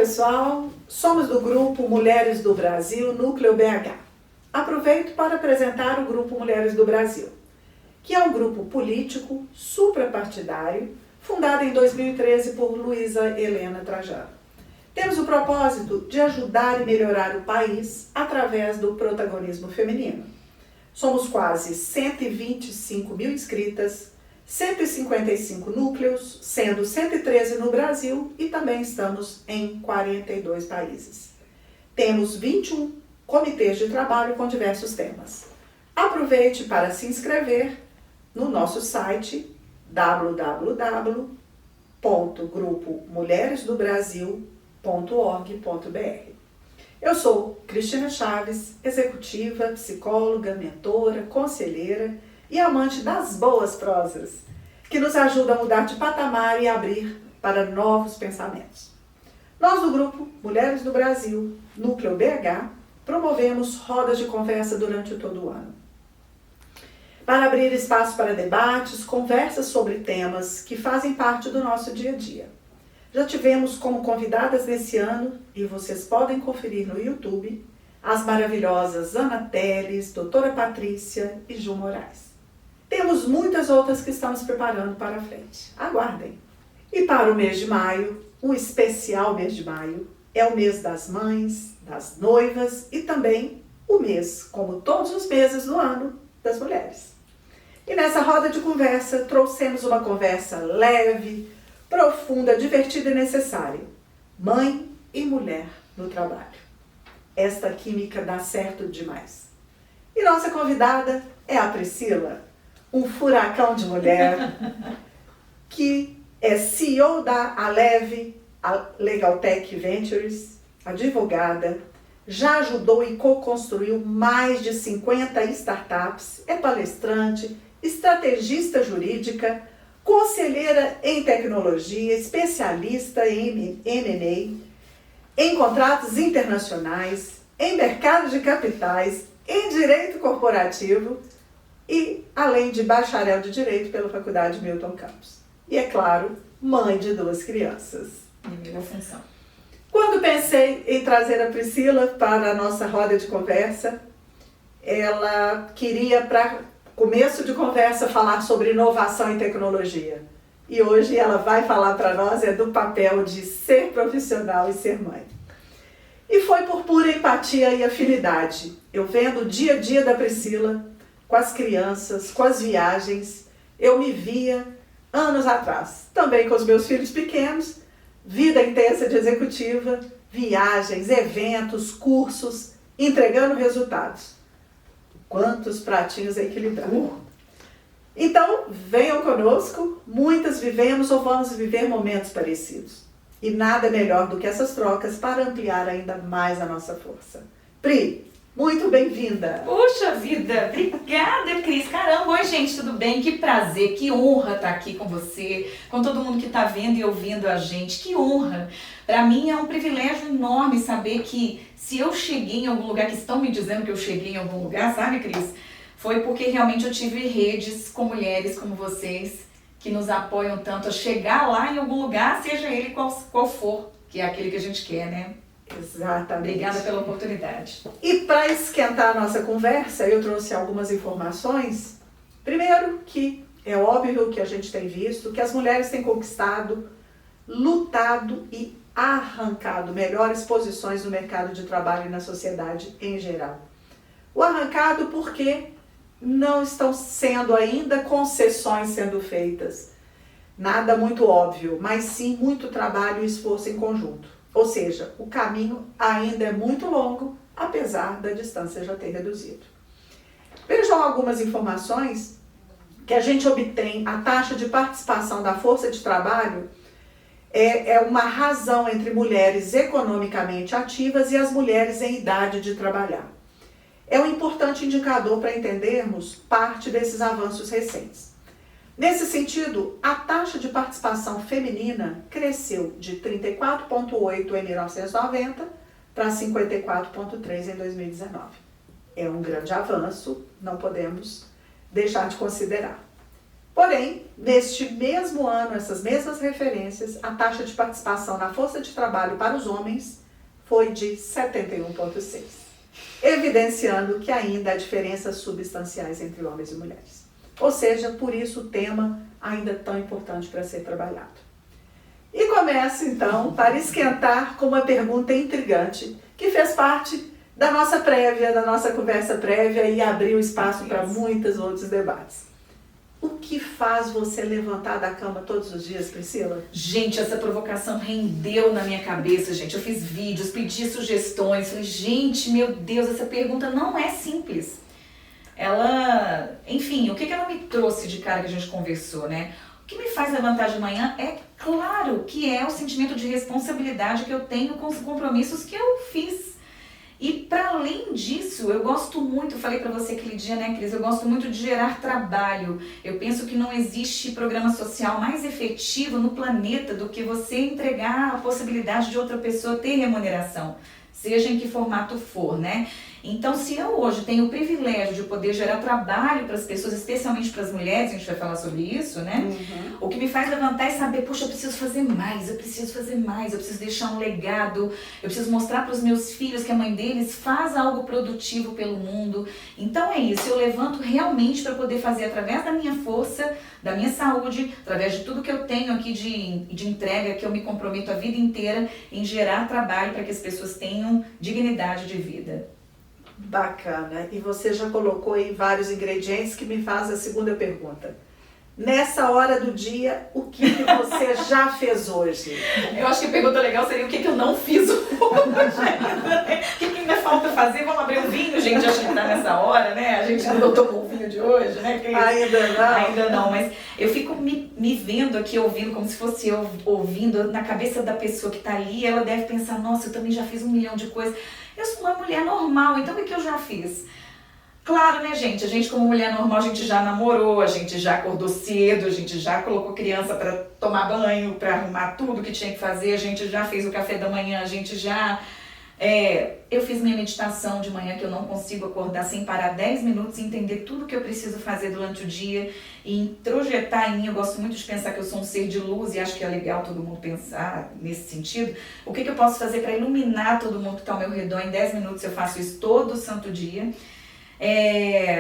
pessoal, somos do Grupo Mulheres do Brasil, Núcleo BH. Aproveito para apresentar o Grupo Mulheres do Brasil, que é um grupo político suprapartidário, fundado em 2013 por Luísa Helena Trajano. Temos o propósito de ajudar e melhorar o país através do protagonismo feminino. Somos quase 125 mil inscritas, 155 núcleos, sendo 113 no Brasil e também estamos em 42 países. Temos 21 comitês de trabalho com diversos temas. Aproveite para se inscrever no nosso site www.grupomulheresdobrasil.org.br. Eu sou Cristina Chaves, executiva, psicóloga, mentora, conselheira e amante das boas prosas, que nos ajuda a mudar de patamar e abrir para novos pensamentos. Nós do Grupo Mulheres do Brasil, Núcleo BH, promovemos rodas de conversa durante todo o ano, para abrir espaço para debates, conversas sobre temas que fazem parte do nosso dia a dia. Já tivemos como convidadas nesse ano, e vocês podem conferir no YouTube, as maravilhosas Ana Teles, Doutora Patrícia e Ju Moraes. Temos muitas outras que estamos preparando para a frente. Aguardem! E para o mês de maio, o especial mês de maio, é o mês das mães, das noivas e também o mês, como todos os meses do ano, das mulheres. E nessa roda de conversa, trouxemos uma conversa leve, profunda, divertida e necessária. Mãe e mulher no trabalho. Esta química dá certo demais. E nossa convidada é a Priscila, um furacão de mulher, que é CEO da Aleve, a Legaltech Ventures, advogada, já ajudou e co-construiu mais de 50 startups, é palestrante, estrategista jurídica, conselheira em tecnologia, especialista em M&A, em contratos internacionais, em mercado de capitais, em direito corporativo e, além de bacharel de Direito pela Faculdade Milton Campos. E, é claro, mãe de 2 crianças. Primeira função. Quando pensei em trazer a Priscila para a nossa roda de conversa, ela queria, para começo de conversa, falar sobre inovação e tecnologia. E hoje ela vai falar para nós do papel de ser profissional e ser mãe. E foi por pura empatia e afinidade. Eu vendo o dia a dia da Priscila, com as crianças, com as viagens, eu me via anos atrás. Também com os meus filhos pequenos, vida intensa de executiva, viagens, eventos, cursos, entregando resultados. Quantos pratinhos a equilibrar. Então, venham conosco, muitas vivemos ou vamos viver momentos parecidos. E nada melhor do que essas trocas para ampliar ainda mais a nossa força. Pri, muito bem-vinda! Puxa vida, obrigada, Cris. Caramba, oi gente, tudo bem? Que prazer, que honra estar aqui com você, com todo mundo que está vendo e ouvindo a gente. Que honra! Para mim é um privilégio enorme saber que se eu cheguei em algum lugar, que estão me dizendo que eu cheguei em algum lugar, sabe, Cris? Foi porque realmente eu tive redes com mulheres como vocês, que nos apoiam tanto a chegar lá em algum lugar, seja ele qual for, que é aquele que a gente quer, né? Exatamente. Obrigada pela oportunidade. E para esquentar a nossa conversa, eu trouxe algumas informações. Primeiro, que é óbvio que a gente tem visto que as mulheres têm conquistado, lutado e arrancado melhores posições no mercado de trabalho e na sociedade em geral. O arrancado porque não estão sendo ainda concessões sendo feitas. Nada muito óbvio, mas sim muito trabalho e esforço em conjunto. Ou seja, o caminho ainda é muito longo, apesar da distância já ter reduzido. Vejam algumas informações que a gente obtém. A taxa de participação da força de trabalho é uma razão entre mulheres economicamente ativas e as mulheres em idade de trabalhar. É um importante indicador para entendermos parte desses avanços recentes. Nesse sentido, a taxa de participação feminina cresceu de 34,8% em 1990 para 54,3% em 2019. É um grande avanço, não podemos deixar de considerar. Porém, neste mesmo ano, essas mesmas referências, a taxa de participação na força de trabalho para os homens foi de 71,6%, evidenciando que ainda há diferenças substanciais entre homens e mulheres. Ou seja, por isso o tema ainda é tão importante para ser trabalhado. E começo então para esquentar com uma pergunta intrigante que fez parte da nossa prévia, da nossa conversa prévia e abriu espaço para muitos outros debates. O que faz você levantar da cama todos os dias, Priscila? Gente, essa provocação rendeu na minha cabeça, gente. Eu fiz vídeos, pedi sugestões. Falei, gente, meu Deus, essa pergunta não é simples. Ela, enfim, o que ela me trouxe de cara que a gente conversou, né? O que me faz levantar de manhã é claro que é o sentimento de responsabilidade que eu tenho com os compromissos que eu fiz. E para além disso, eu gosto muito, falei para você aquele dia, né, Cris? Eu gosto muito de gerar trabalho. Eu penso que não existe programa social mais efetivo no planeta do que você entregar a possibilidade de outra pessoa ter remuneração, seja em que formato for, né? Então, se eu hoje tenho o privilégio de poder gerar trabalho para as pessoas, especialmente para as mulheres, a gente vai falar sobre isso, né? O que me faz levantar é saber, poxa, eu preciso fazer mais, eu preciso fazer mais, eu preciso deixar um legado, eu preciso mostrar para os meus filhos que a mãe deles faz algo produtivo pelo mundo. Então é isso, eu levanto realmente para poder fazer através da minha força, da minha saúde, através de tudo que eu tenho aqui de entrega, que eu me comprometo a vida inteira em gerar trabalho para que as pessoas tenham dignidade de vida. Bacana. E você já colocou aí vários ingredientes que me faz a segunda pergunta. Nessa hora do dia, o que você já fez hoje? Eu acho que a pergunta legal seria o que eu não fiz hoje. O que ainda falta fazer? Vamos abrir um vinho, gente, acho que tá nessa hora, né? A gente não tomou o vinho de hoje, né? Ainda não? Ainda não, mas eu fico me vendo aqui, ouvindo, como se fosse eu ouvindo na cabeça da pessoa que tá ali. Ela deve pensar, nossa, eu também já fiz 1 milhão de coisas. Eu sou uma mulher normal, então o que eu já fiz? Claro, né, gente? A gente como mulher normal, a gente já namorou, a gente já acordou cedo, a gente já colocou criança para tomar banho, para arrumar tudo que tinha que fazer, a gente já fez o café da manhã, a gente já... eu fiz minha meditação de manhã, que eu não consigo acordar sem parar 10 minutos e entender tudo que eu preciso fazer durante o dia e introjetar em mim. Eu gosto muito de pensar que eu sou um ser de luz e acho que é legal todo mundo pensar nesse sentido. O que eu posso fazer para iluminar todo mundo que está ao meu redor? Em 10 minutos eu faço isso todo santo dia.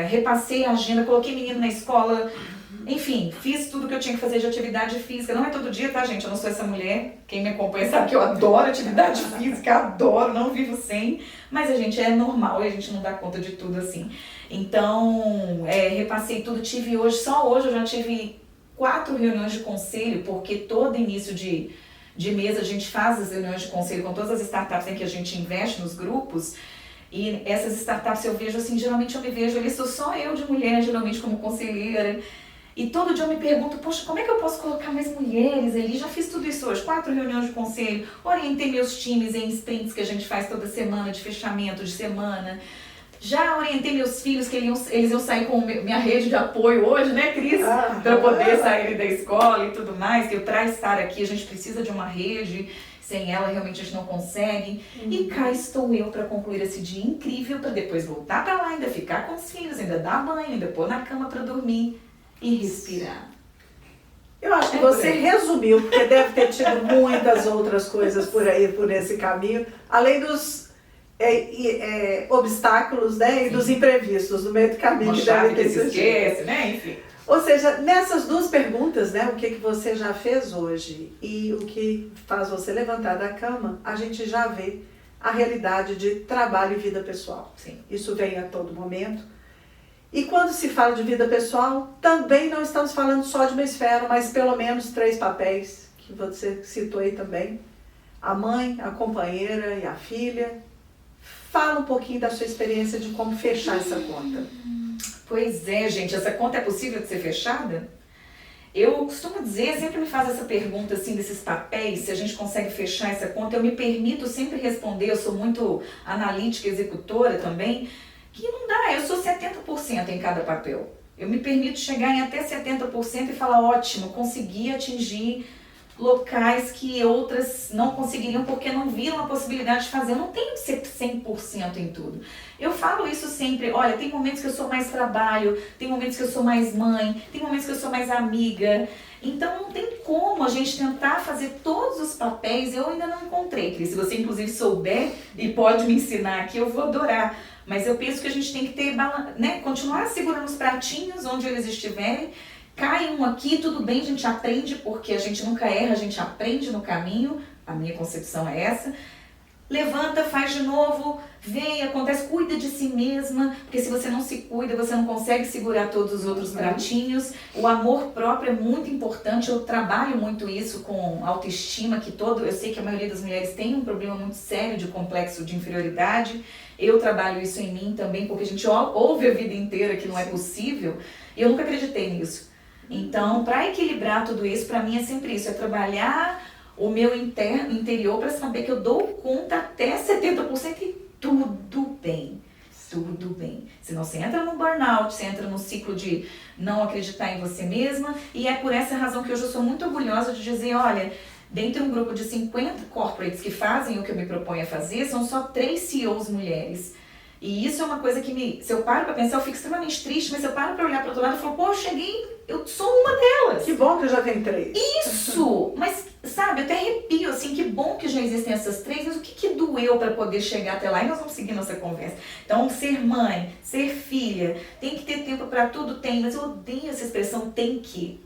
Repassei a agenda, coloquei menino na escola, enfim, fiz tudo que eu tinha que fazer de atividade física. Não é todo dia, tá, gente? Eu não sou essa mulher. Quem me acompanha sabe que eu adoro atividade física, adoro, não vivo sem. Mas a gente é normal e a gente não dá conta de tudo assim. Então, repassei tudo. Tive hoje, só hoje eu já tive 4 reuniões de conselho, porque todo início de mês a gente faz as reuniões de conselho com todas as startups em que a gente investe nos grupos. E essas startups eu vejo assim, geralmente eu me vejo ali, sou só eu de mulher, geralmente como conselheira. E todo dia eu me pergunto, poxa, como é que eu posso colocar mais mulheres ali? Já fiz tudo isso hoje, 4 reuniões de conselho, orientei meus times em sprints que a gente faz toda semana, de fechamento de semana. Já orientei meus filhos que eles iam sair com minha rede de apoio hoje, né, Cris? Para poder sair da escola e tudo mais, que para estar aqui a gente precisa de uma rede. Sem ela, realmente a gente não consegue. E cá estou eu para concluir esse dia incrível, para depois voltar para lá, ainda ficar com os filhos, ainda dar banho, ainda pôr na cama para dormir e respirar. Eu acho que você resumiu, porque deve ter tido muitas outras coisas por aí, por esse caminho, além dos obstáculos, né, e dos imprevistos no meio do caminho que devem ter surgido. Esquece, né? Enfim. Ou seja, nessas 2 perguntas, né, o que você já fez hoje e o que faz você levantar da cama, a gente já vê a realidade de trabalho e vida pessoal. Sim. Isso vem a todo momento. E quando se fala de vida pessoal, também não estamos falando só de uma esfera, mas pelo menos 3 papéis, que você citou aí também. A mãe, a companheira e a filha. Fala um pouquinho da sua experiência de como fechar essa conta. Pois é, gente, essa conta é possível de ser fechada? Eu costumo dizer, sempre me faz essa pergunta assim desses papéis, se a gente consegue fechar essa conta. Eu me permito sempre responder, eu sou muito analítica, executora também, que não dá, eu sou 70% em cada papel. Eu me permito chegar em até 70% e falar, ótimo, consegui atingir locais que outras não conseguiriam porque não viram a possibilidade de fazer. Eu não tenho que ser 100% em tudo. Eu falo isso sempre, olha, tem momentos que eu sou mais trabalho, tem momentos que eu sou mais mãe, tem momentos que eu sou mais amiga. Então não tem como a gente tentar fazer todos os papéis. Eu ainda não encontrei, Cris. Se você inclusive souber e pode me ensinar aqui, eu vou adorar. Mas eu penso que a gente tem que ter, né, continuar segurando os pratinhos onde eles estiverem. Cai um aqui, tudo bem, a gente aprende, porque a gente nunca erra, a gente aprende no caminho. A minha concepção é essa. Levanta, faz de novo, vem, acontece, cuida de si mesma, porque se você não se cuida, você não consegue segurar todos os outros pratinhos. O amor próprio é muito importante, eu trabalho muito isso com autoestima, eu sei que a maioria das mulheres tem um problema muito sério de complexo de inferioridade. Eu trabalho isso em mim também, porque a gente ouve a vida inteira que não é possível, e eu nunca acreditei nisso. Então, para equilibrar tudo isso, para mim é sempre isso, é trabalhar o meu interior para saber que eu dou conta até 70% e tudo bem. Tudo bem. Senão você entra no burnout, você entra no ciclo de não acreditar em você mesma. E é por essa razão que hoje eu sou muito orgulhosa de dizer, olha, dentro de um grupo de 50 corporates que fazem o que eu me proponho a fazer, são só 3 CEOs mulheres. E isso é uma coisa que se eu paro para pensar, eu fico extremamente triste, mas se eu paro para olhar para o outro lado, eu falo, pô, eu sou uma delas. Que bom que eu já tenho 3. Isso! Mas, sabe, eu até arrepio, assim, que bom que já existem essas 3, mas o que doeu para poder chegar até lá? E nós vamos seguir nossa conversa. Então, ser mãe, ser filha, tem que ter tempo para tudo, tem, mas eu odeio essa expressão tem que.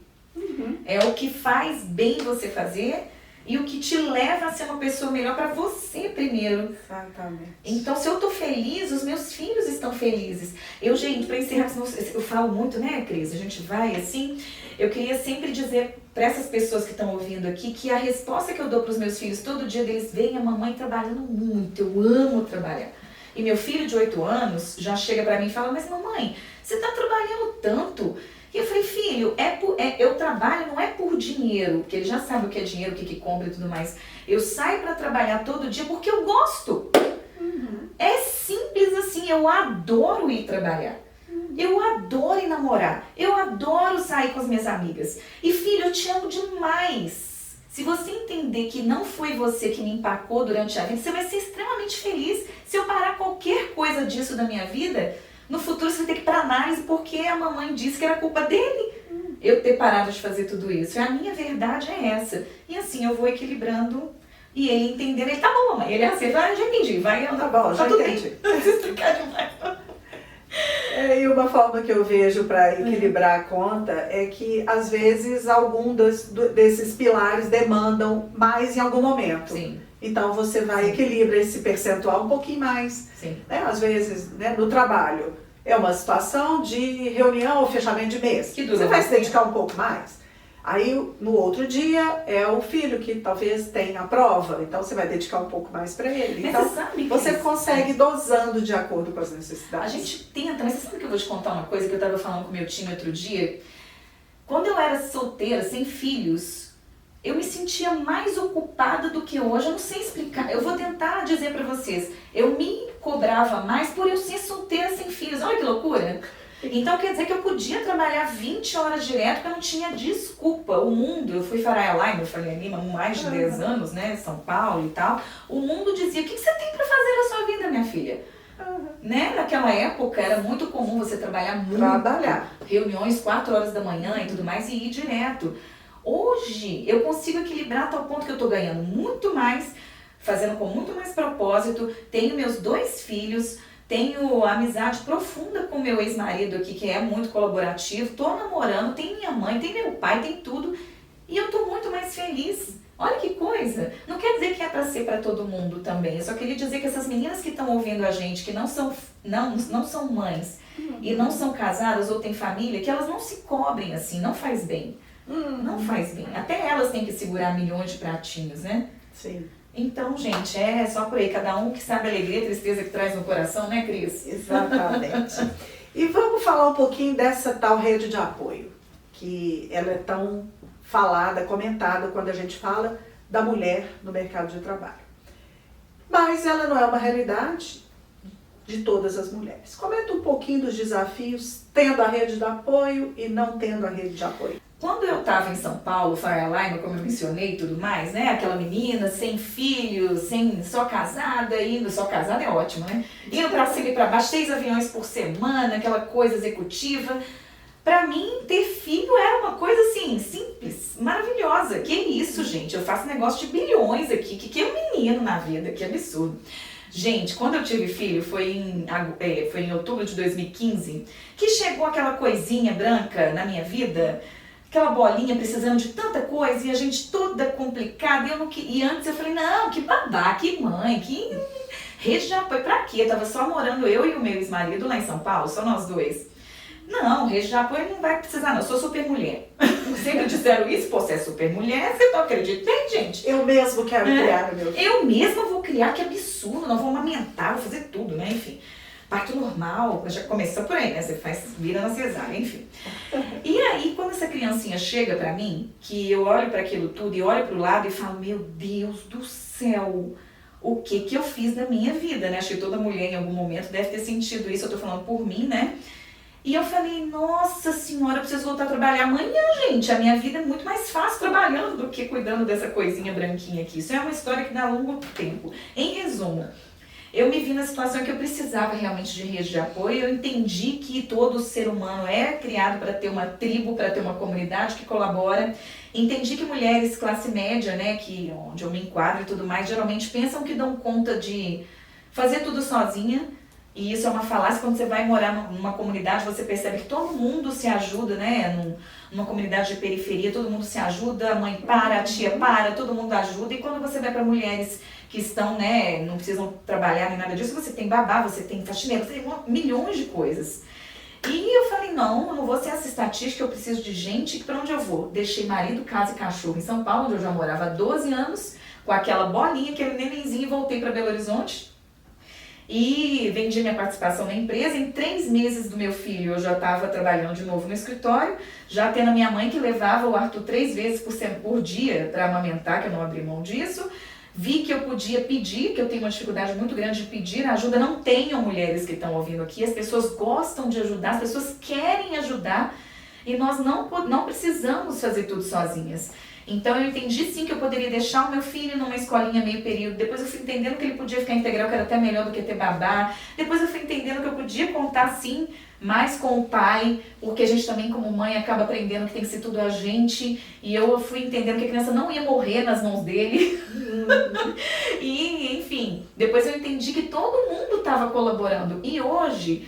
É o que faz bem você fazer e o que te leva a ser uma pessoa melhor para você primeiro. Exatamente. Então, se eu tô feliz, os meus filhos estão felizes. Eu, gente, para encerrar, eu falo muito, né, Cris? A gente vai assim. Eu queria sempre dizer para essas pessoas que estão ouvindo aqui que a resposta que eu dou para os meus filhos todo dia deles, veem a mamãe trabalhando muito, eu amo trabalhar. E meu filho de 8 anos já chega para mim e fala, mas mamãe, você tá trabalhando tanto. E eu falei, filho, eu trabalho não é por dinheiro, porque ele já sabe o que é dinheiro, o que compra e tudo mais. Eu saio para trabalhar todo dia porque eu gosto. É simples assim, eu adoro ir trabalhar. Eu adoro ir namorar. Eu adoro sair com as minhas amigas. E filho, eu te amo demais. Se você entender que não foi você que me empacou durante a vida, você vai ser extremamente feliz. Se eu parar qualquer coisa disso da minha vida, no futuro você vai ter que ir para análise porque a mamãe disse que era culpa dele eu ter parado de fazer tudo isso. E a minha verdade é essa. E assim eu vou equilibrando e ele entendendo. Ele, tá bom, mamãe. Ele é assim, já entendi. Vai, tá bom, já entendi. Não precisa explicar demais. E uma forma que eu vejo para equilibrar a conta é que às vezes algum desses pilares demandam mais em algum momento. Sim. Então você vai equilibrar esse percentual um pouquinho mais. Sim. Né? Às vezes, né, no trabalho, é uma situação de reunião ou fechamento de mês. Que dura você vai se dedicar um pouco mais. Aí no outro dia é o filho que talvez tenha a prova, então você vai dedicar um pouco mais para ele. Mas então você sabe, você Cris, consegue dosando de acordo com as necessidades. A gente tenta, mas você sabe que eu vou te contar uma coisa que eu estava falando com meu time outro dia? Quando eu era solteira, sem filhos, eu me sentia mais ocupada do que hoje. Eu não sei explicar. Eu vou tentar dizer pra vocês. Eu me cobrava mais por eu ser solteira sem filhos. Olha que loucura. Então quer dizer que eu podia trabalhar 20 horas direto porque eu não tinha desculpa. O mundo, eu fui Faria Lima, eu falei Lima, mais de 10 anos, né, São Paulo e tal. O mundo dizia, o que você tem pra fazer na sua vida, minha filha? Né? Naquela época era muito comum você trabalhar muito. Reuniões 4 horas da manhã e tudo mais e ir direto. Hoje eu consigo equilibrar a tal ponto que eu tô ganhando muito mais, fazendo com muito mais propósito, tenho meus 2 filhos, tenho amizade profunda com meu ex-marido aqui, que é muito colaborativo, tô namorando, tem minha mãe, tem meu pai, tem tudo, e eu tô muito mais feliz. Olha que coisa! Não quer dizer que é pra ser pra todo mundo também, eu só queria dizer que essas meninas que estão ouvindo a gente, que não são mães e não são casadas ou têm família, que elas não se cobrem assim, não faz bem. Não faz bem. Até elas têm que segurar milhões de pratinhos, né? Sim. Então, gente, é só por aí. Cada um que sabe a alegria e a tristeza que traz no coração, né, Cris? Exatamente. E vamos falar um pouquinho dessa tal rede de apoio, que ela é tão falada, comentada quando a gente fala da mulher no mercado de trabalho. Mas ela não é uma realidade de todas as mulheres. Comenta um pouquinho dos desafios tendo a rede de apoio e não tendo a rede de apoio. Quando eu estava em São Paulo, Faria Lima, como eu mencionei e tudo mais, né? Aquela menina sem filhos, só casada, só casada é ótimo, né? Indo pra cima e pra baixo, 6 aviões por semana, aquela coisa executiva. Pra mim, ter filho era uma coisa assim, simples, maravilhosa. Que isso, gente? Eu faço negócio de bilhões aqui. Que é um menino na vida? Que absurdo. Gente, quando eu tive filho, foi em outubro de 2015, que chegou aquela coisinha branca na minha vida, aquela bolinha precisando de tanta coisa, e a gente toda complicada, e antes eu falei, não, que babá, que mãe, que rede de apoio, pra quê? Eu tava só morando eu e o meu ex-marido lá em São Paulo, só nós dois. Não, rede de apoio não vai precisar não, eu sou super mulher. Sempre disseram isso, pô, você é super mulher, você não acredita? Tem, gente. Eu mesmo quero criar o meu filho. Eu mesma vou criar, que absurdo, não vou amamentar, vou fazer tudo, né, enfim. Parto normal, já começou por aí, né, você vira na cesárea, enfim. E aí, quando essa criancinha chega pra mim, que eu olho pra aquilo tudo e olho pro lado e falo, meu Deus do céu, o que eu fiz na minha vida, né? Acho que toda mulher em algum momento deve ter sentido isso, eu tô falando por mim, né? E eu falei, nossa senhora, eu preciso voltar a trabalhar amanhã, gente. A minha vida é muito mais fácil trabalhando do que cuidando dessa coisinha branquinha aqui. Isso é uma história que dá longo tempo. Em resumo, eu me vi na situação que eu precisava realmente de rede de apoio. Eu entendi que todo ser humano é criado para ter uma tribo, para ter uma comunidade que colabora. Entendi que mulheres classe média, né, onde eu me enquadro e tudo mais, geralmente pensam que dão conta de fazer tudo sozinha. E isso é uma falácia. Quando você vai morar numa comunidade, você percebe que todo mundo se ajuda, né? Numa comunidade de periferia, todo mundo se ajuda, a mãe para, a tia para, todo mundo ajuda. E quando você vai para mulheres que estão, né, não precisam trabalhar nem nada disso, você tem babá, você tem faxineira, você tem milhões de coisas. E eu falei, não, eu não vou ser essa estatística, eu preciso de gente. Para onde eu vou? Deixei marido, casa e cachorro em São Paulo, onde eu já morava há 12 anos, com aquela bolinha, aquele nenenzinho, e voltei para Belo Horizonte. E vendi minha participação na empresa. Em 3 meses do meu filho eu já estava trabalhando de novo no escritório, já tendo a minha mãe que levava o Arthur 3 vezes por dia para amamentar, que eu não abri mão disso. Vi que eu podia pedir, que eu tenho uma dificuldade muito grande de pedir ajuda. Não tenham mulheres que estão ouvindo aqui, as pessoas gostam de ajudar, as pessoas querem ajudar e nós não precisamos fazer tudo sozinhas. Então eu entendi sim que eu poderia deixar o meu filho numa escolinha meio período. Depois eu fui entendendo que ele podia ficar integral, que era até melhor do que ter babá. Depois eu fui entendendo que eu podia contar sim mais com o pai, porque a gente também como mãe acaba aprendendo que tem que ser tudo a gente. E eu fui entendendo que a criança não ia morrer nas mãos dele. E enfim, depois eu entendi que todo mundo estava colaborando. E hoje,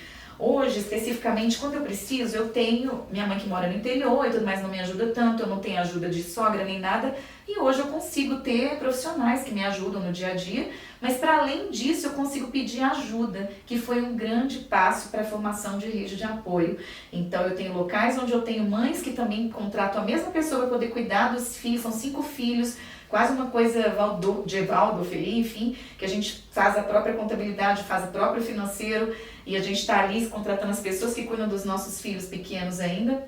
especificamente, quando eu preciso, eu tenho minha mãe que mora no interior e tudo mais, não me ajuda tanto, eu não tenho ajuda de sogra nem nada, e hoje eu consigo ter profissionais que me ajudam no dia a dia, mas para além disso eu consigo pedir ajuda, que foi um grande passo para a formação de rede de apoio. Então eu tenho locais onde eu tenho mães que também contratam a mesma pessoa para poder cuidar dos filhos, são 5 filhos, quase uma coisa de Waldorf, enfim, que a gente faz a própria contabilidade, faz o próprio financeiro, e a gente está ali contratando as pessoas que cuidam dos nossos filhos pequenos ainda.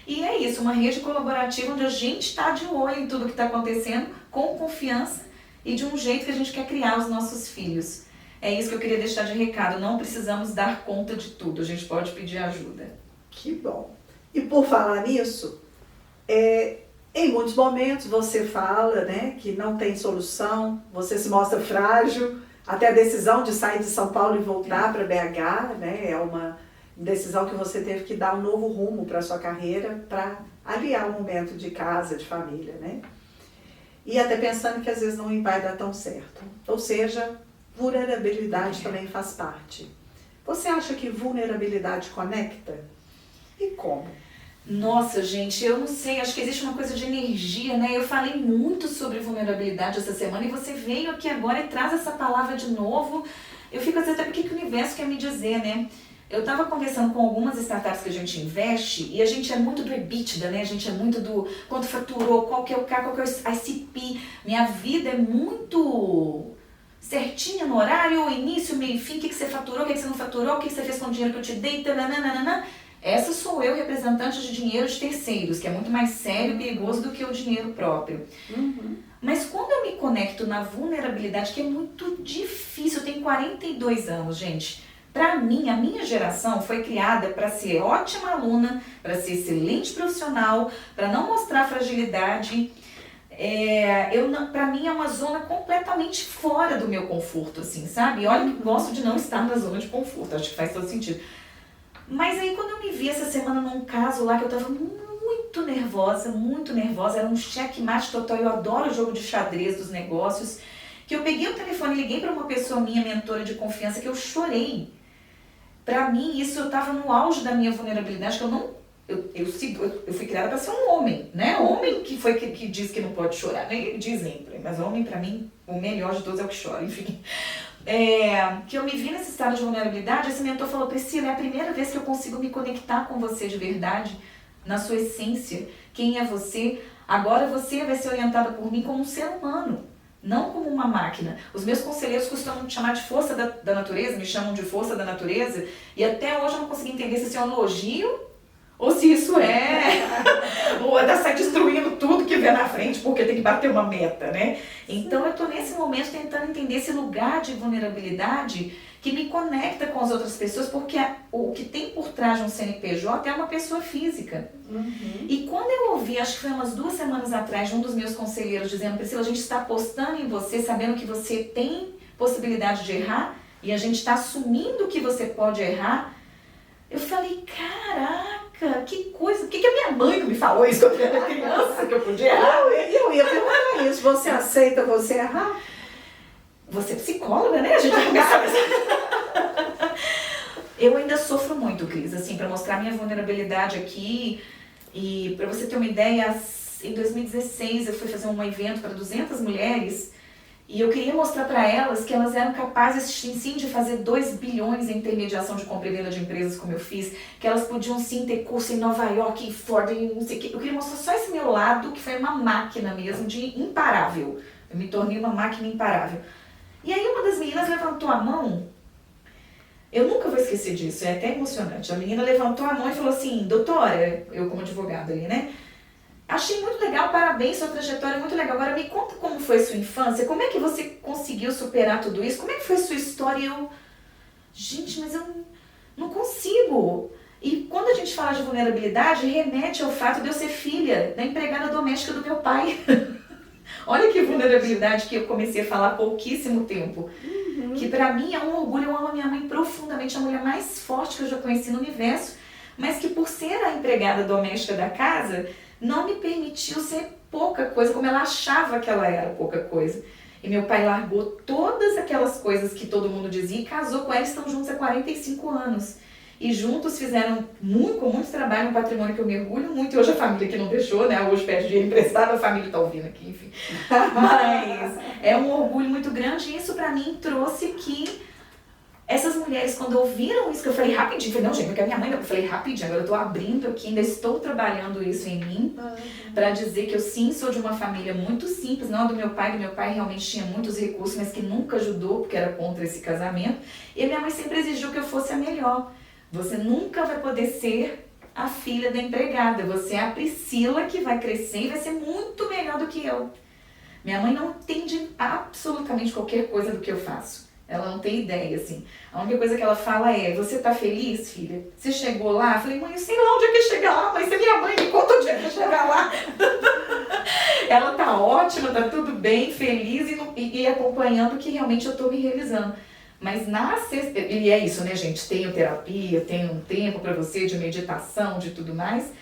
E é isso, uma rede colaborativa onde a gente está de olho em tudo que está acontecendo, com confiança e de um jeito que a gente quer criar os nossos filhos. É isso que eu queria deixar de recado, não precisamos dar conta de tudo, a gente pode pedir ajuda. Que bom. E por falar nisso, em muitos momentos você fala, né, que não tem solução, você se mostra frágil, até a decisão de sair de São Paulo e voltar para BH, né, é uma decisão que você teve que dar um novo rumo para a sua carreira, para aliar o momento de casa, de família, né? E até pensando que às vezes não vai dar tão certo. Ou seja, vulnerabilidade também faz parte. Você acha que vulnerabilidade conecta? E como? Nossa, gente, eu não sei, acho que existe uma coisa de energia, né? Eu falei muito sobre vulnerabilidade essa semana e você veio aqui agora e traz essa palavra de novo. Eu fico assim, até porque que o universo quer me dizer, né? Eu estava conversando com algumas startups que a gente investe e a gente é muito do EBITDA, né? A gente é muito do quanto faturou, qual que é o CAC, qual que é o ICP. Minha vida é muito certinha no horário, início, meio e fim, o que você faturou, o que você não faturou, o que você fez com o dinheiro que eu te dei, nananana. Essa sou eu, representante de dinheiro de terceiros, que é muito mais sério e perigoso do que o dinheiro próprio. Mas quando eu me conecto na vulnerabilidade, que é muito difícil, eu tenho 42 anos, gente. Para mim, a minha geração foi criada para ser ótima aluna, para ser excelente profissional, para não mostrar fragilidade. Para mim é uma zona completamente fora do meu conforto, assim, sabe? Olha que gosto de não estar na zona de conforto, acho que faz todo sentido. Mas aí quando eu me vi essa semana num caso lá que eu tava muito nervosa, era um checkmate total, eu adoro o jogo de xadrez dos negócios, que eu peguei o telefone e liguei para uma pessoa minha, mentora de confiança, que eu chorei. Pra mim, isso eu tava no auge da minha vulnerabilidade, que eu fui criada para ser um homem, né? Homem que diz que não pode chorar, né? Dizem, mas homem pra mim, o melhor de todos é o que chora, enfim. Que eu me vi nesse estado de vulnerabilidade, esse mentor falou, Priscila, é a primeira vez que eu consigo me conectar com você de verdade, na sua essência, quem é você. Agora você vai ser orientada por mim como um ser humano, não como uma máquina. Os meus conselheiros costumam me chamar de força da natureza, me chamam de força da natureza, e até hoje eu não consegui entender se isso é um elogio ou se isso ou é sair destruindo tudo que vê na frente porque tem que bater uma meta, né? Então eu tô nesse momento tentando entender esse lugar de vulnerabilidade que me conecta com as outras pessoas, porque o que tem por trás de um CNPJ é uma pessoa física. Uhum. E quando eu ouvi, acho que foi umas 2 semanas atrás, um dos meus conselheiros dizendo, Priscila, a gente está apostando em você, sabendo que você tem possibilidade de errar, e a gente está assumindo que você pode errar, eu falei, caraca, que coisa, o que a minha mãe me falou isso quando eu era criança, que eu podia errar? Eu ia perguntar isso, você aceita você errar? Você é psicóloga, né? A gente vai começar Eu ainda sofro muito, Cris, assim, para mostrar minha vulnerabilidade aqui. E para você ter uma ideia, em 2016 eu fui fazer um evento para 200 mulheres e eu queria mostrar para elas que elas eram capazes, sim, de fazer 2 bilhões em intermediação de compra e venda de empresas, como eu fiz, que elas podiam, sim, ter curso em Nova York, em Ford, em não sei o quê. Eu queria mostrar só esse meu lado, que foi uma máquina mesmo, de imparável. Eu me tornei uma máquina imparável. E aí uma das meninas levantou a mão, eu nunca vou esquecer disso, é até emocionante. A menina levantou a mão e falou assim, doutora, eu como advogada ali, né? Achei muito legal, parabéns, sua trajetória é muito legal. Agora me conta como foi sua infância, como é que você conseguiu superar tudo isso, como é que foi sua história? E eu, gente, mas eu não consigo. E quando a gente fala de vulnerabilidade, remete ao fato de eu ser filha da empregada doméstica do meu pai. Olha que vulnerabilidade que eu comecei a falar há pouquíssimo tempo. Uhum. Que pra mim é um orgulho, eu amo a minha mãe profundamente, a mulher mais forte que eu já conheci no universo, mas que por ser a empregada doméstica da casa, não me permitiu ser pouca coisa, como ela achava que ela era pouca coisa. E meu pai largou todas aquelas coisas que todo mundo dizia e casou com ela, estão juntos há 45 anos. E juntos fizeram com muito trabalho, um patrimônio que eu mergulho muito. E hoje a família que não deixou, né? Hoje pede dinheiro emprestado, a família tá ouvindo aqui, enfim. Mas é um orgulho muito grande e isso pra mim trouxe que essas mulheres, quando ouviram isso, que eu falei rapidinho, falei, não, gente, porque a minha mãe, eu falei rapidinho, agora eu tô abrindo aqui, ainda estou trabalhando isso em mim, pra dizer que eu sim sou de uma família muito simples, não a do meu pai realmente tinha muitos recursos, mas que nunca ajudou, porque era contra esse casamento. E a minha mãe sempre exigiu que eu fosse a melhor. Você nunca vai poder ser a filha da empregada. Você é a Priscila que vai crescer e vai ser muito melhor do que eu. Minha mãe não entende absolutamente qualquer coisa do que eu faço. Ela não tem ideia, assim. A única coisa que ela fala é, você tá feliz, filha? Você chegou lá? Eu falei, mãe, eu sei lá onde é que chega lá, mas se a minha mãe me conta onde é que chegar lá. Ela tá ótima, tá tudo bem, feliz e acompanhando que realmente eu tô me realizando. Mas e é isso, né, gente? Tenho terapia, tenho um tempo para você de meditação, de tudo mais.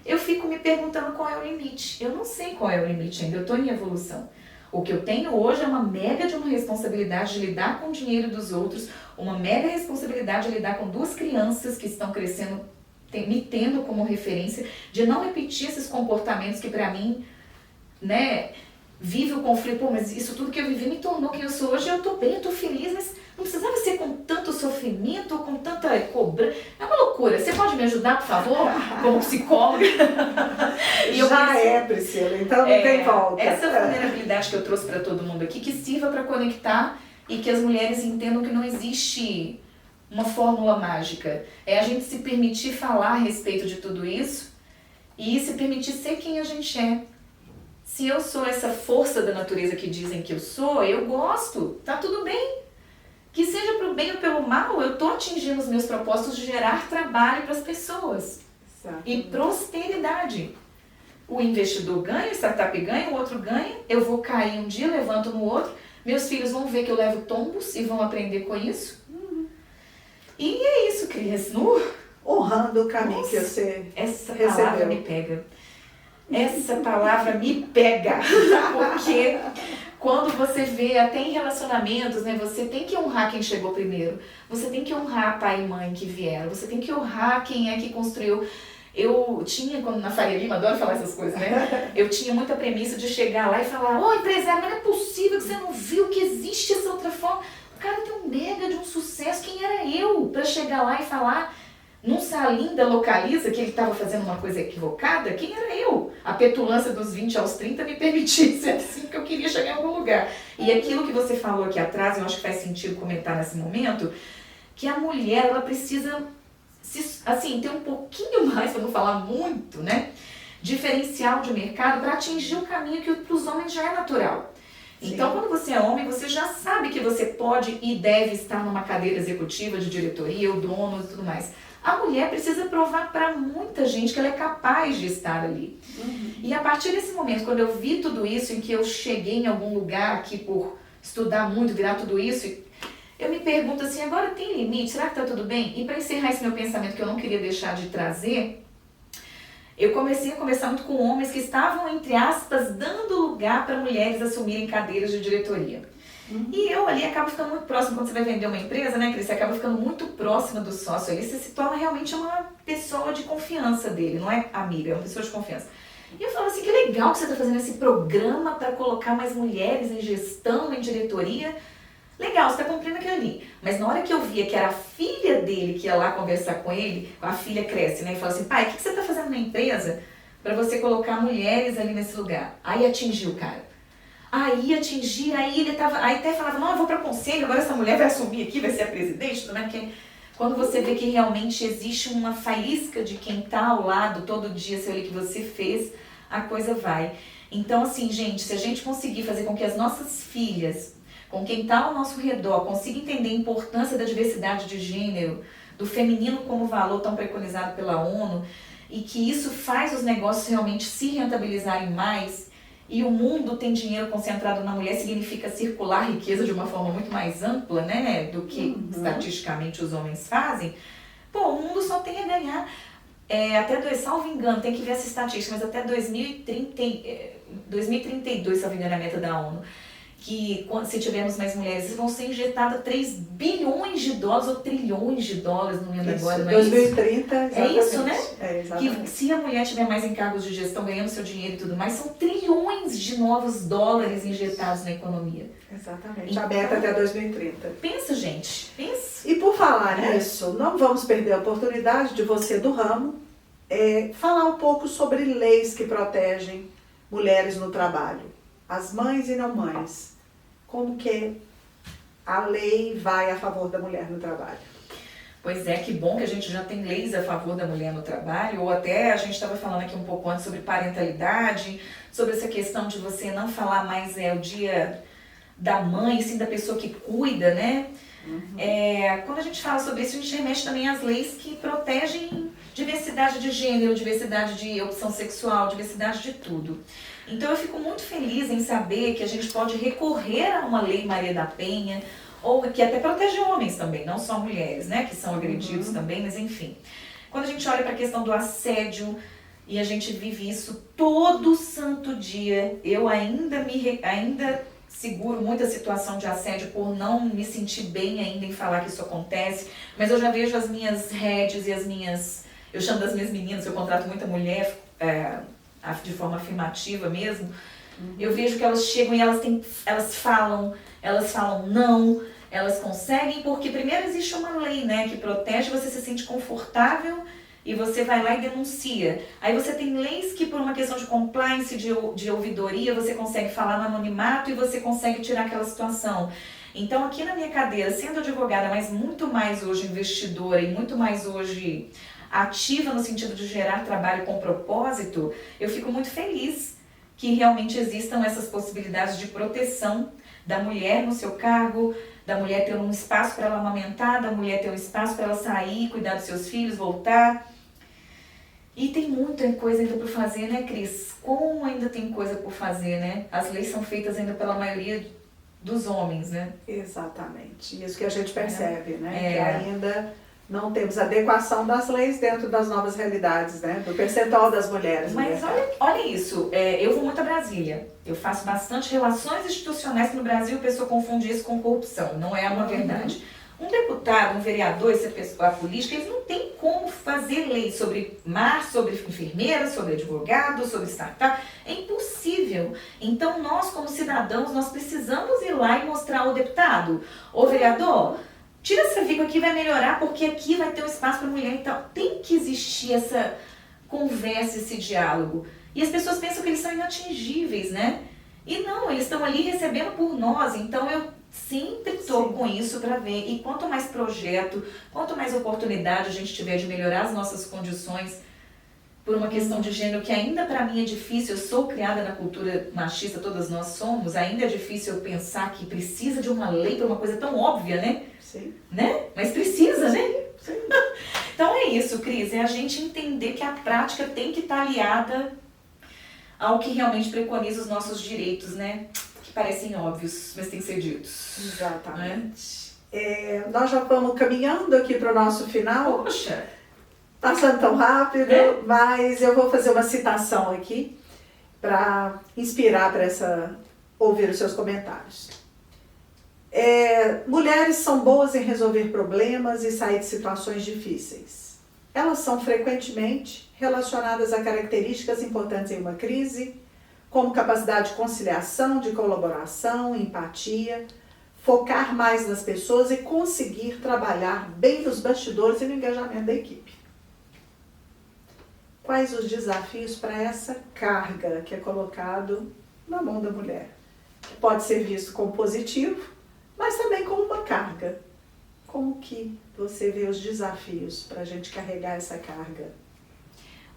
Eu fico me perguntando qual é o limite. Eu não sei qual é o limite ainda, eu estou em evolução. O que eu tenho hoje é uma mega de uma responsabilidade de lidar com o dinheiro dos outros, uma mega responsabilidade de lidar com 2 crianças que estão crescendo, me tendo como referência, de não repetir esses comportamentos que para mim, né, vive o conflito. Pô, mas isso tudo que eu vivi me tornou quem eu sou hoje, eu tô bem, eu tô feliz, mas não precisava ser com tanto sofrimento ou com tanta cobrança. É uma loucura. Você pode me ajudar, por favor, como psicóloga? Priscila, então não tem volta. Essa vulnerabilidade que eu trouxe para todo mundo aqui, que sirva para conectar e que as mulheres entendam que não existe uma fórmula mágica. É a gente se permitir falar a respeito de tudo isso e se permitir ser quem a gente é. Se eu sou essa força da natureza que dizem que eu sou, eu gosto, tá tudo bem. que seja para o bem ou pelo mal, eu estou atingindo os meus propósitos de gerar trabalho para as pessoas. E prosperidade. O investidor ganha, o startup ganha, o outro ganha, eu vou cair um dia, levanto no outro, meus filhos vão ver que eu levo tombos e vão aprender com isso. E é isso, Cris. Honrando o caminho que você essa recebeu. Palavra me pega. Essa palavra me pega. Porque quando você vê, até em relacionamentos, né, você tem que honrar quem chegou primeiro. Você tem que honrar pai e mãe que vieram. Você tem que honrar quem é que construiu. Eu tinha, quando na Faria Lima, adoro falar essas coisas, né? Eu tinha muita premissa de chegar lá e falar: ô empresário, mas não é possível que você não viu que existe essa outra forma. O cara tem um mega de um sucesso. Quem era eu para chegar lá e falar num salim da Localiza que ele estava fazendo uma coisa equivocada? Quem era eu? A petulância dos 20 aos 30 me permitia ser assim, que eu queria chegar em algum lugar. E aquilo que você falou aqui atrás, eu acho que faz sentido comentar nesse momento, que a mulher, ela precisa assim, ter um pouquinho mais, para não falar muito, né? Diferencial de mercado para atingir o caminho que para os homens já é natural. Sim. Então, quando você é homem, você já sabe que você pode e deve estar numa cadeira executiva de diretoria, ou dono e tudo mais. A mulher precisa provar para muita gente que ela é capaz de estar ali. E a partir desse momento, quando eu vi tudo isso, em que eu cheguei em algum lugar aqui por estudar muito, virar tudo isso, eu me pergunto assim, agora tem limite? Será que tá tudo bem? E para encerrar esse meu pensamento que eu não queria deixar de trazer, eu comecei a conversar muito com homens que estavam, entre aspas, dando lugar para mulheres assumirem cadeiras de diretoria. E eu ali acabo ficando muito próximo, quando você vai vender uma empresa, né, Cris? Você acaba ficando muito próxima do sócio ali, você se torna realmente uma pessoa de confiança dele, não é amiga, é uma pessoa de confiança. E eu falo assim, que legal que você está fazendo esse programa para colocar mais mulheres em gestão, em diretoria. Legal, você está cumprindo aquilo ali. Mas na hora que eu via que era a filha dele que ia lá conversar com ele, a filha cresce, né? E fala assim, pai, o que você está fazendo na empresa para você colocar mulheres ali nesse lugar? Aí atingiu o cara. Aí ele tava. Aí até falava, não, eu vou para conselho, agora essa mulher vai assumir aqui, vai ser a presidente, não é? Porque quando você vê que realmente existe uma faísca de quem tá ao lado todo dia, você olha que você fez, a coisa vai. Então, assim, gente, se a gente conseguir fazer com que as nossas filhas, com quem está ao nosso redor, consiga entender a importância da diversidade de gênero, do feminino como valor tão preconizado pela ONU, e que isso faz os negócios realmente se rentabilizarem mais, e o mundo tem dinheiro concentrado na mulher, significa circular riqueza de uma forma muito mais ampla, né, do que estatisticamente os homens fazem, pô, o mundo só tem a ganhar. Salvo engano, tem que ver essa estatística, mas até 2032, salvo engano, é a meta da ONU, que se tivermos mais mulheres, vão ser injetadas 3 bilhões de dólares ou trilhões de dólares, não lembro agora, não é 2030, isso? É isso, né? Exatamente. Que se a mulher tiver mais encargos de gestão, ganhando seu dinheiro e tudo mais, são trilhões de novos dólares injetados na economia. Exatamente, então, a meta até 2030. Pensa, gente, pensa. E por falar nisso, não vamos perder a oportunidade de você do ramo falar um pouco sobre leis que protegem mulheres no trabalho. As mães e não mães, como que a lei vai a favor da mulher no trabalho? Pois é, que bom que a gente já tem leis a favor da mulher no trabalho, ou até a gente estava falando aqui um pouco antes sobre parentalidade, sobre essa questão de você não falar mais o dia da mãe, sim da pessoa que cuida, né? Quando a gente fala sobre isso, a gente remete também às leis que protegem diversidade de gênero, diversidade de opção sexual, diversidade de tudo. Então eu fico muito feliz em saber que a gente pode recorrer a uma lei Maria da Penha, ou que até protege homens também, não só mulheres, né, que são agredidos também, mas enfim. Quando a gente olha para a questão do assédio, e a gente vive isso todo santo dia, eu ainda seguro muita situação de assédio por não me sentir bem ainda em falar que isso acontece, mas eu já vejo as minhas redes e as minhas, eu chamo das minhas meninas, eu contrato muita mulher de forma afirmativa mesmo, eu vejo que elas chegam e elas falam não, elas conseguem, porque primeiro existe uma lei, né, que protege, você se sente confortável e você vai lá e denuncia. Aí você tem leis que por uma questão de compliance, de ouvidoria, você consegue falar no anonimato e você consegue tirar aquela situação. Então aqui na minha cadeira, sendo advogada, mas muito mais hoje investidora e muito mais hoje ativa no sentido de gerar trabalho com propósito, eu fico muito feliz que realmente existam essas possibilidades de proteção da mulher no seu cargo, da mulher ter um espaço para ela amamentar, da mulher ter um espaço para ela sair, cuidar dos seus filhos, voltar. E tem muita coisa ainda por fazer, né, Cris? Como ainda tem coisa por fazer, né? As leis são feitas ainda pela maioria dos homens, né? Exatamente. Isso que a gente percebe, né? É. Que ainda não temos adequação das leis dentro das novas realidades, né? Do percentual das mulheres. Mas olha isso, eu vou muito a Brasília. Eu faço bastante relações institucionais no Brasil, a pessoa confunde isso com corrupção. Não é uma verdade. Um deputado, um vereador, essa pessoa política, eles não têm como fazer lei sobre mar, sobre enfermeira, sobre advogado, sobre startup. É impossível. Então, nós, como cidadãos, nós precisamos ir lá e mostrar ao deputado, ô vereador, tira essa vírgula aqui, vai melhorar, porque aqui vai ter um espaço para mulher. Então, tem que existir essa conversa, esse diálogo. E as pessoas pensam que eles são inatingíveis, né? E não, eles estão ali recebendo por nós. Então, eu sempre estou com isso para ver. E quanto mais projeto, quanto mais oportunidade a gente tiver de melhorar as nossas condições por uma questão de gênero, que ainda para mim é difícil, eu sou criada na cultura machista, todas nós somos, ainda é difícil eu pensar que precisa de uma lei para uma coisa tão óbvia, né? Sim. Né? Mas precisa, né? Sim. Então é isso, Cris, é a gente entender que a prática tem que estar aliada ao que realmente preconiza os nossos direitos, né? Que parecem óbvios, mas têm que ser ditos. Exatamente. Nós já vamos caminhando aqui para o nosso final. Poxa! Passando tão rápido, mas eu vou fazer uma citação aqui para inspirar para ouvir os seus comentários. Mulheres são boas em resolver problemas e sair de situações difíceis. Elas são frequentemente relacionadas a características importantes em uma crise, como capacidade de conciliação, de colaboração, empatia, focar mais nas pessoas e conseguir trabalhar bem nos bastidores e no engajamento da equipe. Quais os desafios para essa carga que é colocado na mão da mulher? Que pode ser visto como positivo, mas também como uma carga. Como que você vê os desafios para a gente carregar essa carga?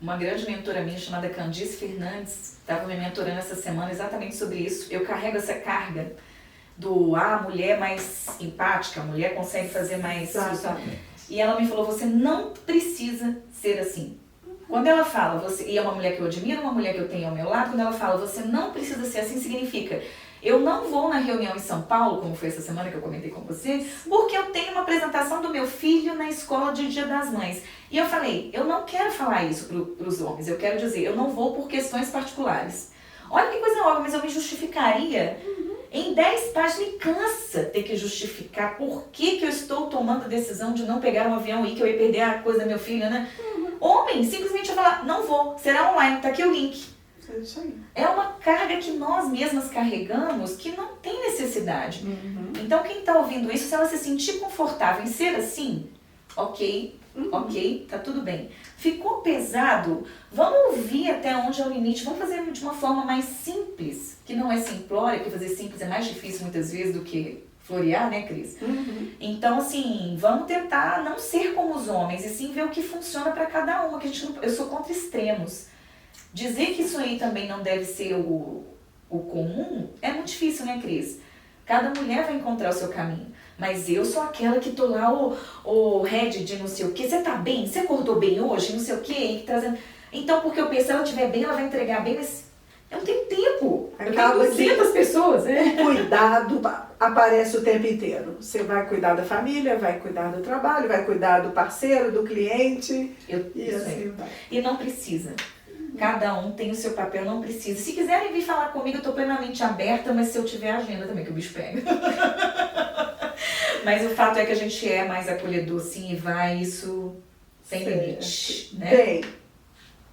Uma grande mentora minha chamada Candice Fernandes estava me mentorando essa semana exatamente sobre isso. Eu carrego essa carga do mulher mais empática, a mulher consegue fazer mais... Exatamente. E ela me falou, você não precisa ser assim. Quando ela fala, e é uma mulher que eu admiro, uma mulher que eu tenho ao meu lado, quando ela fala, você não precisa ser assim, significa, eu não vou na reunião em São Paulo, como foi essa semana que eu comentei com você, porque eu tenho uma apresentação do meu filho na escola de Dia das Mães. E eu falei, eu não quero falar isso para os homens, eu quero dizer, eu não vou por questões particulares. Olha que coisa óbvia, mas eu me justificaria em 10 páginas, me cansa ter que justificar por que eu estou tomando a decisão de não pegar um avião e que eu ia perder a coisa do meu filho, né? Homem, simplesmente vai falar, não vou, será online, tá aqui o link. É isso aí. É uma carga que nós mesmas carregamos que não tem necessidade. Então quem está ouvindo isso, se ela se sentir confortável em ser assim, ok, tá tudo bem. Ficou pesado, vamos ouvir até onde é o limite, vamos fazer de uma forma mais simples, que não é simplória, porque fazer simples é mais difícil muitas vezes do que florear, né, Cris? Então, assim, vamos tentar não ser como os homens, e sim ver o que funciona para cada uma, que a gente não, eu sou contra extremos. Dizer que isso aí também não deve ser o comum é muito difícil, né, Cris? Cada mulher vai encontrar o seu caminho. Mas eu sou aquela que tô lá, o head de não sei o que, você tá bem? Você acordou bem hoje? Não sei o que, trazendo... Então, porque eu penso, se ela estiver bem, ela vai entregar bem, mas eu não tenho tempo. Acaba eu tenho 200 pessoas, né? O cuidado aparece o tempo inteiro. Você vai cuidar da família, vai cuidar do trabalho, vai cuidar do parceiro, do cliente, e assim vai. E não precisa. Cada um tem o seu papel, não precisa. Se quiserem vir falar comigo, eu tô plenamente aberta, mas se eu tiver agenda também, que o bicho pega. Mas o fato é que a gente é mais acolhedor, sim, e vai, isso sem limite, né? Bem,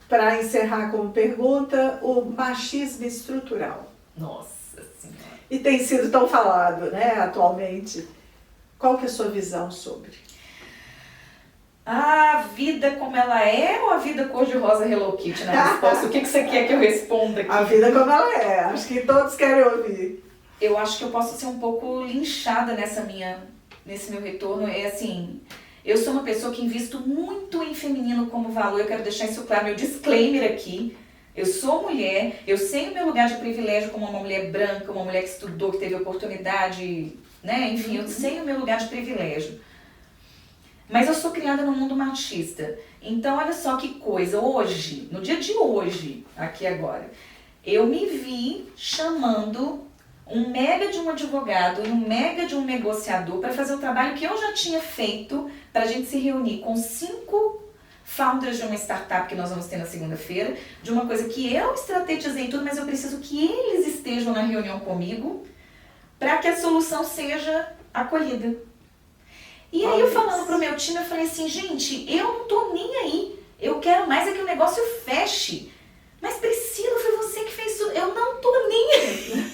para encerrar como pergunta, o machismo estrutural. Nossa Senhora. E tem sido tão falado, né, atualmente. Qual que é a sua visão sobre? A vida como ela é ou a vida cor-de-rosa Hello Kitty na resposta? O que você quer que eu responda aqui? A vida como ela é. Acho que todos querem ouvir. Eu acho que eu posso ser um pouco linchada nesse meu retorno. É assim, eu sou uma pessoa que invisto muito em feminino como valor. Eu quero deixar isso claro, meu disclaimer aqui. Eu sou mulher, eu sei o meu lugar de privilégio como uma mulher branca, uma mulher que estudou, que teve oportunidade, né? Enfim, eu sei o meu lugar de privilégio. Mas eu sou criada num mundo machista. Então, olha só que coisa. Hoje, no dia de hoje, aqui agora, eu me vi chamando um mega de um advogado, um mega de um negociador para fazer o trabalho que eu já tinha feito para a gente se reunir com 5 founders de uma startup que nós vamos ter na segunda-feira, de uma coisa que eu estrategizei tudo, mas eu preciso que eles estejam na reunião comigo para que a solução seja acolhida. E aí eu falando pro meu time, eu falei assim, gente, eu não tô nem aí, eu quero mais é que o negócio feche. Mas Priscila, foi você que fez tudo, eu não tô nem aí.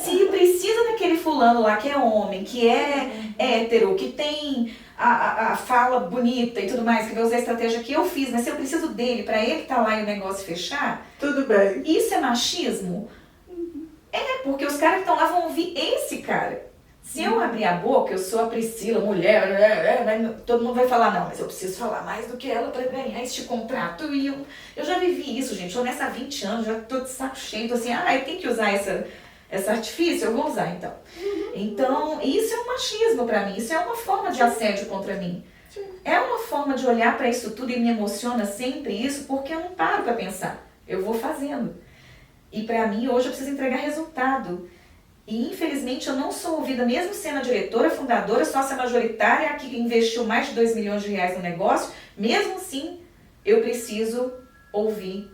Se precisa daquele fulano lá que é homem, que é hétero, que tem a fala bonita e tudo mais, que vai usar a estratégia que eu fiz, mas se eu preciso dele pra ele estar lá e o negócio fechar, tudo bem. Isso é machismo? É, porque os caras que estão lá vão ouvir esse cara. Se eu abrir a boca, eu sou a Priscila, mulher, todo mundo vai falar, não, mas eu preciso falar mais do que ela para ganhar este contrato. E eu já vivi isso, gente, estou nessa há 20 anos, já estou de saco cheio, tô assim, eu tenho que usar essa artifício, eu vou usar então. Então, isso é um machismo para mim, isso é uma forma de assédio contra mim. É uma forma de olhar para isso tudo e me emociona sempre isso, porque eu não paro para pensar, eu vou fazendo. E para mim, hoje eu preciso entregar resultado. E infelizmente eu não sou ouvida, mesmo sendo a diretora, fundadora, sócia majoritária, a que investiu mais de 2 milhões de reais no negócio, mesmo assim eu preciso ouvir,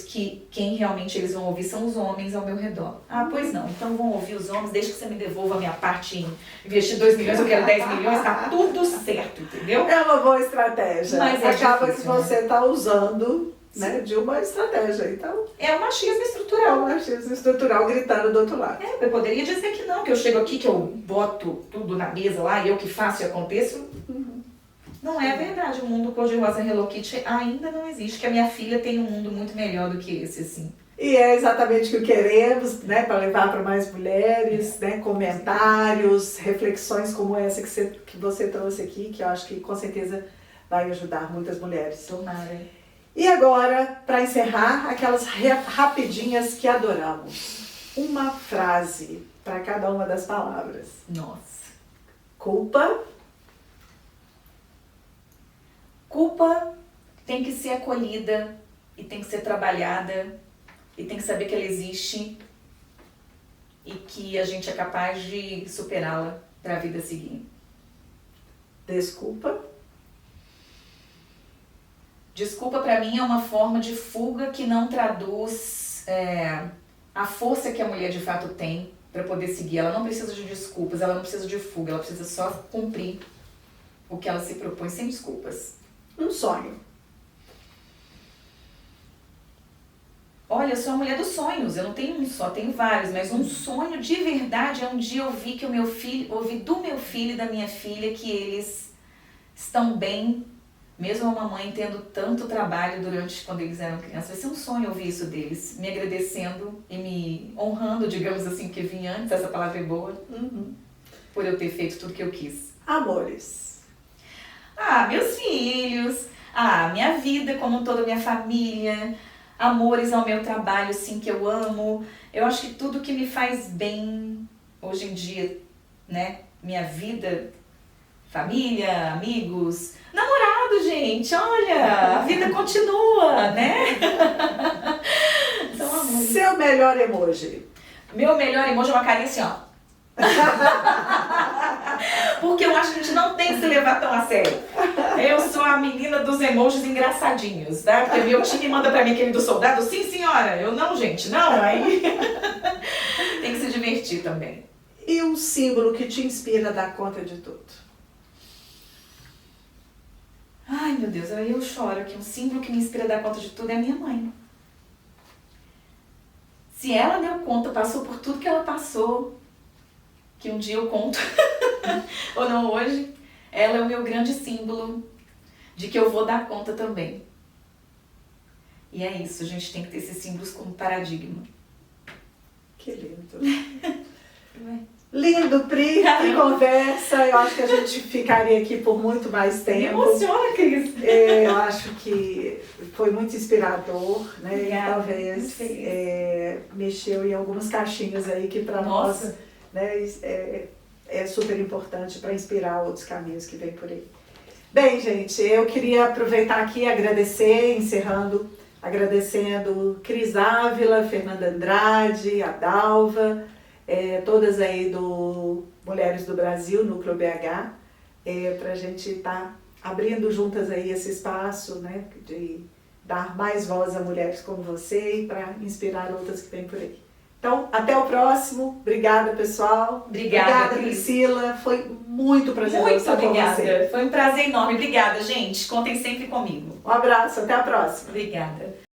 que quem realmente eles vão ouvir são os homens ao meu redor. Ah, pois não, então vão ouvir os homens, deixa que você me devolva a minha parte em investir 2 milhões, eu quero 10 milhões, tá tudo certo, entendeu? É uma boa estratégia. Mas acaba difícil, que você está usando, né, de uma estratégia, então... É o machismo É estrutural. o machismo estrutural gritando do outro lado. Eu poderia dizer que não, que eu chego aqui, que eu boto tudo na mesa lá, e eu que faço e aconteço. Não é verdade, o mundo cor-de-rosa Hello Kitty ainda não existe, que a minha filha tem um mundo muito melhor do que esse, assim. E é exatamente o que queremos, né, para levar para mais mulheres, né, comentários, reflexões como essa que você trouxe aqui, que eu acho que com certeza vai ajudar muitas mulheres. Tomara. E agora, para encerrar, aquelas rapidinhas que adoramos. Uma frase para cada uma das palavras. Nossa. Culpa. Culpa tem que ser acolhida e tem que ser trabalhada e tem que saber que ela existe e que a gente é capaz de superá-la para a vida seguir. Desculpa. Desculpa para mim é uma forma de fuga que não traduz a força que a mulher de fato tem para poder seguir. Ela não precisa de desculpas, ela não precisa de fuga, ela precisa só cumprir o que ela se propõe sem desculpas. Um sonho. Olha, eu sou a mulher dos sonhos, eu não tenho um só, tenho vários, mas um sonho de verdade é um dia ouvir que ouvi do meu filho e da minha filha que eles estão bem, mesmo a mamãe tendo tanto trabalho durante quando eles eram crianças. Vai ser um sonho ouvir isso deles, me agradecendo e me honrando, digamos assim, que vinha antes, essa palavra é boa, por eu ter feito tudo que eu quis. Amores. Meus filhos, minha vida como toda, minha família, amores ao meu trabalho, sim, que eu amo. Eu acho que tudo que me faz bem hoje em dia, né, minha vida, família, amigos, namorado, gente, olha, a vida continua, né? Então, amor. Seu melhor emoji. Meu melhor emoji é uma carinha assim, ó. Porque eu acho que a gente não tem que se levar tão a sério. Eu sou a menina dos emojis engraçadinhos, tá? Porque meu time manda pra mim aquele do soldado, sim senhora, eu não, gente, não, aí tem que se divertir também. E um símbolo que te inspira a dar conta de tudo. Ai, meu Deus, aí eu choro, que um símbolo que me inspira a dar conta de tudo é a minha mãe. Se ela deu conta, passou por tudo que ela passou, que um dia eu conto, ou não hoje, ela é o meu grande símbolo de que eu vou dar conta também. E é isso, a gente tem que ter esses símbolos como paradigma. Que lindo. Lindo, Pri, que conversa. Eu acho que a gente ficaria aqui por muito mais Me tempo. emociona, Cris. Eu acho que foi muito inspirador, né? Obrigada, E talvez muito feliz. Mexeu em algumas caixinhas aí que para nós, Nossa. né, é super importante para inspirar outros caminhos que vem por aí. Bem, gente, eu queria aproveitar aqui e agradecer, agradecendo Cris Ávila, Fernanda Andrade, a Dalva, todas aí do Mulheres do Brasil, Núcleo BH, para a gente estar abrindo juntas aí esse espaço, né, de dar mais voz a mulheres como você e para inspirar outras que vêm por aí. Então, até o próximo. Obrigada, pessoal. Obrigada, Priscila. Foi muito prazeroso Muito estar com você. obrigada. Foi um prazer enorme. Obrigada, gente. Contem sempre comigo. Um abraço, até a próxima. Obrigada.